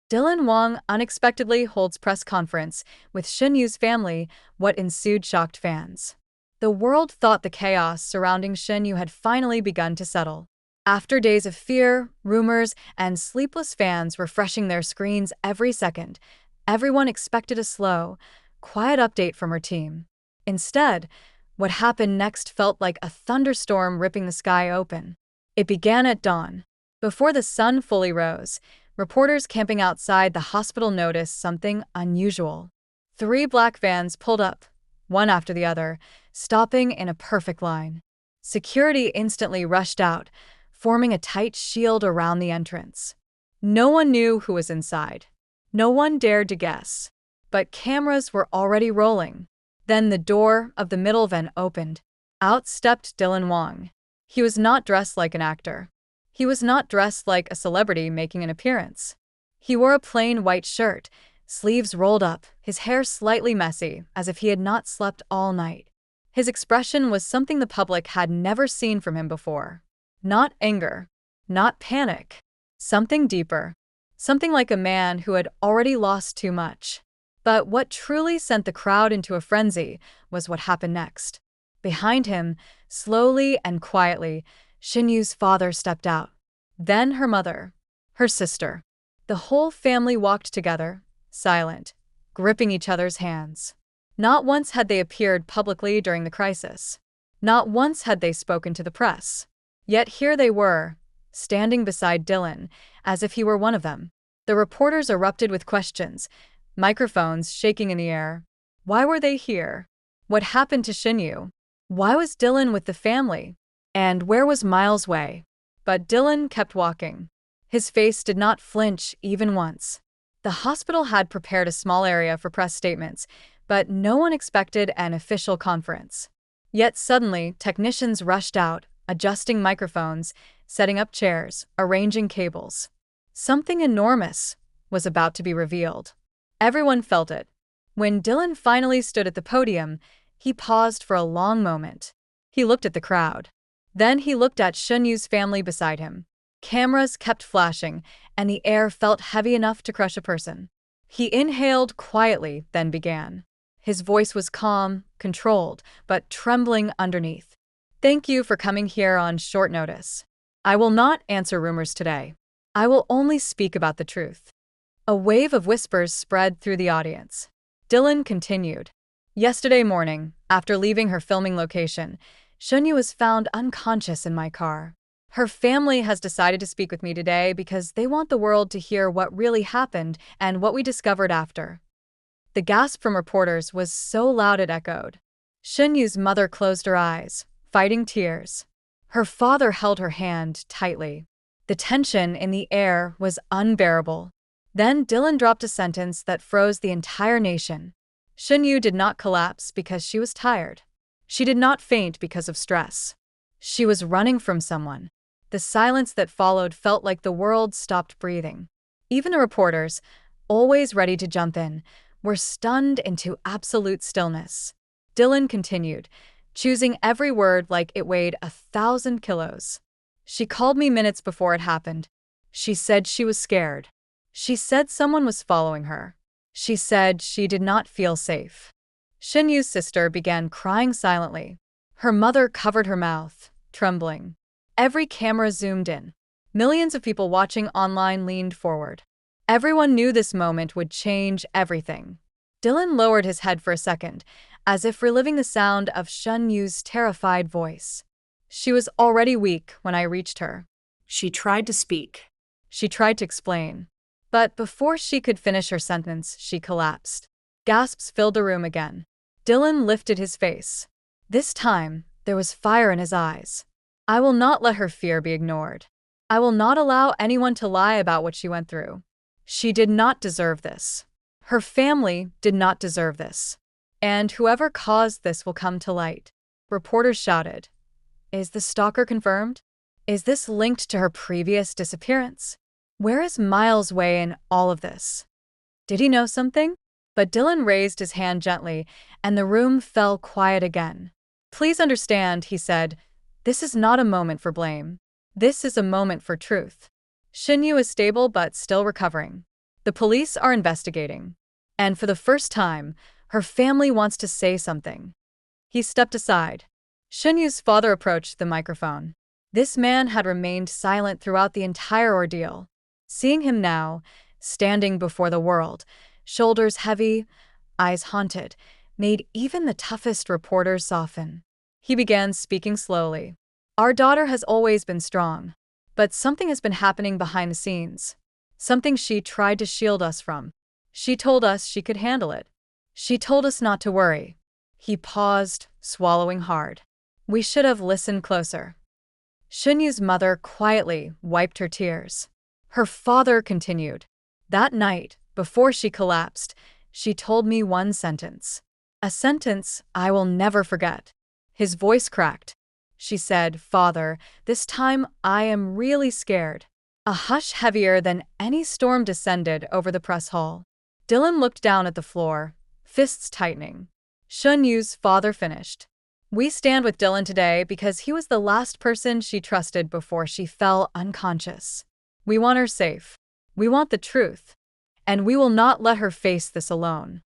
Dylan Wang unexpectedly holds press conference with Shen Yue's family. What ensued shocked fans. The world thought the chaos surrounding Shen Yue had finally begun to settle. After days of fear, rumors, and sleepless fans refreshing their screens every second, everyone expected a slow, quiet update from her team. Instead, what happened next felt like a thunderstorm ripping the sky open. It began at dawn. Before the sun fully rose, reporters camping outside the hospital noticed something unusual. 3 black vans pulled up, one after the other, stopping in a perfect line. Security instantly rushed out, forming a tight shield around the entrance. No one knew who was inside. No one dared to guess. But cameras were already rolling. Then the door of the middle van opened. Out stepped Dylan Wang. He was not dressed like an actor. He was not dressed like a celebrity making an appearance. He wore a plain white shirt, sleeves rolled up, his hair slightly messy, as if he had not slept all night. His expression was something the public had never seen from him before. Not anger, not panic. Something deeper. Something like a man who had already lost too much. But what truly sent the crowd into a frenzy was what happened next. Behind him, slowly and quietly, Shen Yue's father stepped out. Then her mother, her sister. The whole family walked together, silent, gripping each other's hands. Not once had they appeared publicly during the crisis. Not once had they spoken to the press. Yet here they were, standing beside Dylan, as if he were one of them. The reporters erupted with questions, microphones shaking in the air. Why were they here? What happened to Shen Yue? Why was Dylan with the family? And where was Miles Wei? But Dylan kept walking. His face did not flinch even once. The hospital had prepared a small area for press statements, but no one expected an official conference. Yet suddenly, technicians rushed out, adjusting microphones, setting up chairs, arranging cables. Something enormous was about to be revealed. Everyone felt it. When Dylan finally stood at the podium, he paused for a long moment. He looked at the crowd. Then he looked at Shen Yue's family beside him. Cameras kept flashing, and the air felt heavy enough to crush a person. He inhaled quietly, then began. His voice was calm, controlled, but trembling underneath. Thank you for coming here on short notice. I will not answer rumors today. I will only speak about the truth. A wave of whispers spread through the audience. Dylan continued. Yesterday morning, after leaving her filming location, Shen Yue was found unconscious in my car. Her family has decided to speak with me today because they want the world to hear what really happened and what we discovered after. The gasp from reporters was so loud it echoed. Shen Yue's mother closed her eyes, fighting tears. Her father held her hand tightly. The tension in the air was unbearable. Then Dylan dropped a sentence that froze the entire nation. Shen Yue did not collapse because she was tired. She did not faint because of stress. She was running from someone. The silence that followed felt like the world stopped breathing. Even the reporters, always ready to jump in, were stunned into absolute stillness. Dylan continued, choosing every word like it weighed 1,000 kilos. She called me minutes before it happened. She said she was scared. She said someone was following her. She said she did not feel safe. Shen Yue's sister began crying silently. Her mother covered her mouth, trembling. Every camera zoomed in. Millions of people watching online leaned forward. Everyone knew this moment would change everything. Dylan lowered his head for a second, as if reliving the sound of Shen Yue's terrified voice. She was already weak when I reached her. She tried to speak. She tried to explain. But before she could finish her sentence, she collapsed. Gasps filled the room again. Dylan lifted his face. This time, there was fire in his eyes. I will not let her fear be ignored. I will not allow anyone to lie about what she went through. She did not deserve this. Her family did not deserve this. And whoever caused this will come to light. Reporters shouted. Is the stalker confirmed? Is this linked to her previous disappearance? Where is Miles Wei in all of this? Did he know something? But Dylan raised his hand gently, and the room fell quiet again. Please understand, he said, this is not a moment for blame. This is a moment for truth. Shen Yue is stable but still recovering. The police are investigating. And for the first time, her family wants to say something. He stepped aside. Shen Yu's father approached the microphone. This man had remained silent throughout the entire ordeal. Seeing him now, standing before the world, shoulders heavy, eyes haunted, made even the toughest reporters soften. He began speaking slowly. Our daughter has always been strong, but something has been happening behind the scenes. Something she tried to shield us from. She told us she could handle it. She told us not to worry. He paused, swallowing hard. We should have listened closer. Shen Yu's mother quietly wiped her tears. Her father continued. That night, before she collapsed, she told me one sentence. A sentence I will never forget. His voice cracked. She said, "Father, this time I am really scared." A hush heavier than any storm descended over the press hall. Dylan looked down at the floor, fists tightening. Shen Yu's father finished. We stand with Dylan today because he was the last person she trusted before she fell unconscious. We want her safe. We want the truth. And we will not let her face this alone.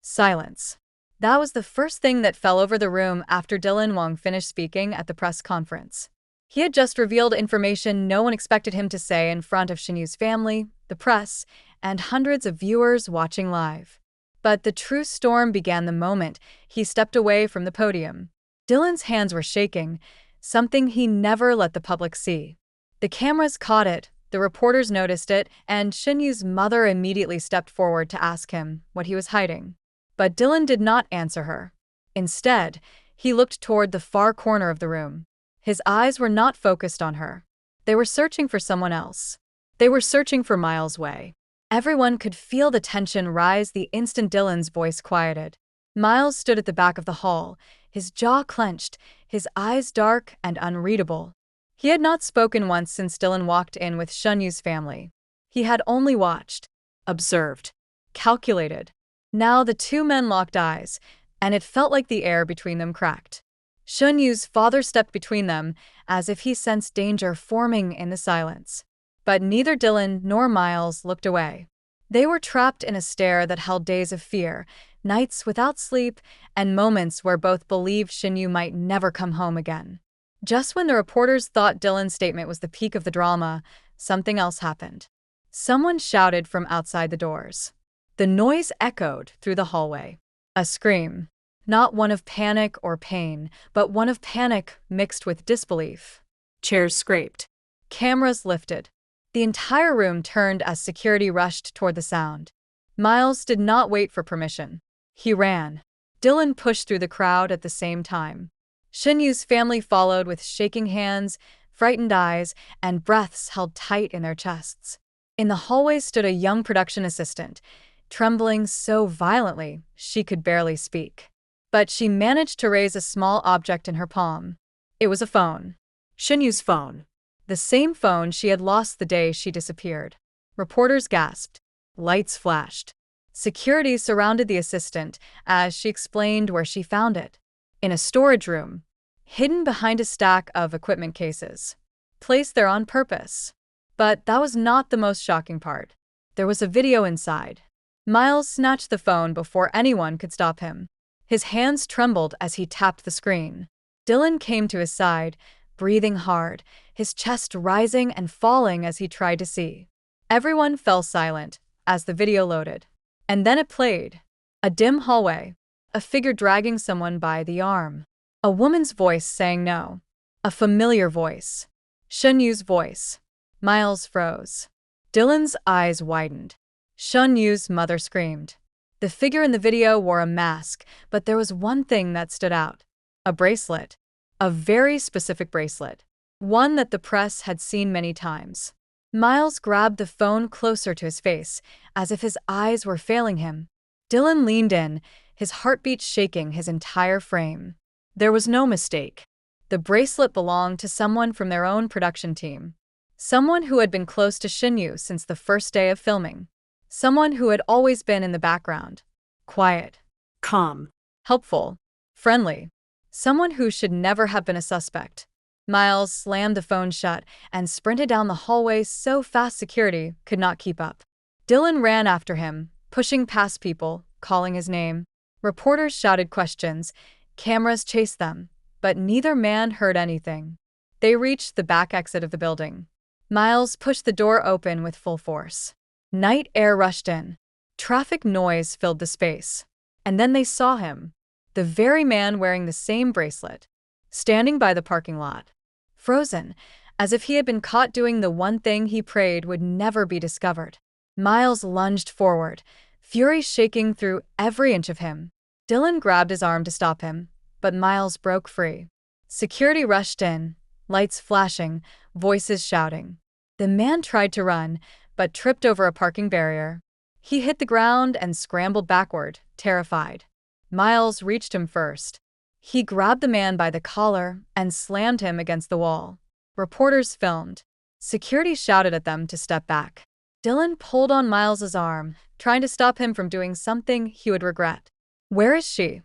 Silence. That was the first thing that fell over the room after Wang finished speaking at the press conference. He had just revealed information no one expected him to say in front of Shen Yu's family, the press, and hundreds of viewers watching live. But the true storm began the moment he stepped away from the podium. Dylan's hands were shaking, something he never let the public see. The cameras caught it, the reporters noticed it, and Shen Yu's mother immediately stepped forward to ask him what he was hiding. But Dylan did not answer her. Instead, he looked toward the far corner of the room. His eyes were not focused on her. They were searching for someone else. They were searching for Miles Wei. Everyone could feel the tension rise the instant Dylan's voice quieted. Miles stood at the back of the hall, his jaw clenched, his eyes dark and unreadable. He had not spoken once since Dylan walked in with Shen Yu's family. He had only watched, observed, calculated. Now the two men locked eyes, and it felt like the air between them cracked. Shen Yu's father stepped between them, as if he sensed danger forming in the silence. But neither Dylan nor Miles looked away. They were trapped in a stare that held days of fear, nights without sleep, and moments where both believed Shen Yue might never come home again. Just when the reporters thought Dylan's statement was the peak of the drama, something else happened. Someone shouted from outside the doors. The noise echoed through the hallway. A scream. Not one of panic or pain, but one of panic mixed with disbelief. Chairs scraped. Cameras lifted. The entire room turned as security rushed toward the sound. Miles did not wait for permission. He ran. Dylan pushed through the crowd at the same time. Shen Yu's family followed with shaking hands, frightened eyes, and breaths held tight in their chests. In the hallway stood a young production assistant, trembling so violently she could barely speak. But she managed to raise a small object in her palm. It was a phone. Shen Yu's phone. The same phone she had lost the day she disappeared. Reporters gasped. Lights flashed. Security surrounded the assistant as she explained where she found it. In a storage room, hidden behind a stack of equipment cases. Placed there on purpose. But that was not the most shocking part. There was a video inside. Miles snatched the phone before anyone could stop him. His hands trembled as he tapped the screen. Dylan came to his side, breathing hard, his chest rising and falling as he tried to see. Everyone fell silent as the video loaded. And then it played. A dim hallway. A figure dragging someone by the arm. A woman's voice saying no. A familiar voice. Shen Yu's voice. Miles froze. Dylan's eyes widened. Shen Yu's mother screamed. The figure in the video wore a mask, but there was one thing that stood out. A bracelet. A very specific bracelet. One that the press had seen many times. Miles grabbed the phone closer to his face, as if his eyes were failing him. Dylan leaned in, his heartbeat shaking his entire frame. There was no mistake. The bracelet belonged to someone from their own production team. Someone who had been close to Shen Yue since the first day of filming. Someone who had always been in the background. Quiet. Calm. Helpful. Friendly. Someone who should never have been a suspect. Miles slammed the phone shut and sprinted down the hallway so fast security could not keep up. Dylan ran after him, pushing past people, calling his name. Reporters shouted questions. Cameras chased them, but neither man heard anything. They reached the back exit of the building. Miles pushed the door open with full force. Night air rushed in. Traffic noise filled the space. And then they saw him, the very man wearing the same bracelet, standing by the parking lot, frozen, as if he had been caught doing the one thing he prayed would never be discovered. Miles lunged forward, fury shaking through every inch of him. Dylan grabbed his arm to stop him, but Miles broke free. Security rushed in, lights flashing, voices shouting. The man tried to run, but tripped over a parking barrier. He hit the ground and scrambled backward, terrified. Miles reached him first. He grabbed the man by the collar and slammed him against the wall. Reporters filmed. Security shouted at them to step back. Dylan pulled on Miles's arm, trying to stop him from doing something he would regret. "Where is she?"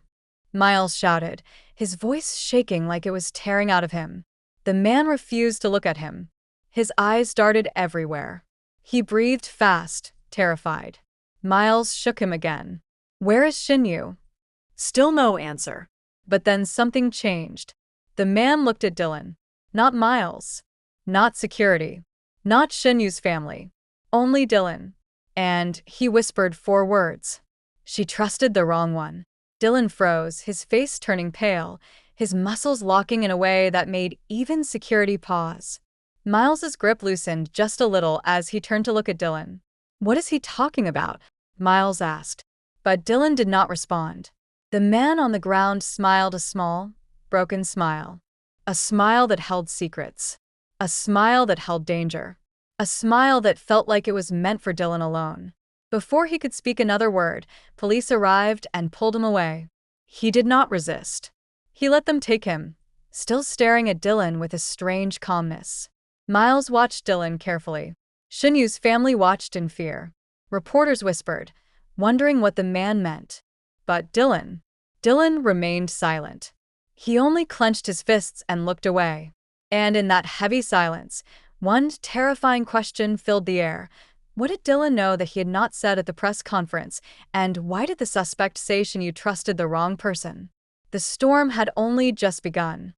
Miles shouted, his voice shaking like it was tearing out of him. The man refused to look at him. His eyes darted everywhere. He breathed fast, terrified. Miles shook him again. "Where is Shen Yue?" Still no answer. But then something changed. The man looked at Dylan. Not Miles. Not security. Not Shen Yue's family. Only Dylan. And he whispered 4 words. "She trusted the wrong one." Dylan froze, his face turning pale, his muscles locking in a way that made even security pause. Miles's grip loosened just a little as he turned to look at Dylan. "What is he talking about?" Miles asked. But Dylan did not respond. The man on the ground smiled a small, broken smile. A smile that held secrets. A smile that held danger. A smile that felt like it was meant for Dylan alone. Before he could speak another word, police arrived and pulled him away. He did not resist. He let them take him, still staring at Dylan with a strange calmness. Miles watched Dylan carefully. Shen Yue's family watched in fear. Reporters whispered, wondering what the man meant. But Dylan remained silent. He only clenched his fists and looked away. And in that heavy silence, one terrifying question filled the air. What did Dylan know that he had not said at the press conference, and why did the suspect say Shen Yue trusted the wrong person? The storm had only just begun.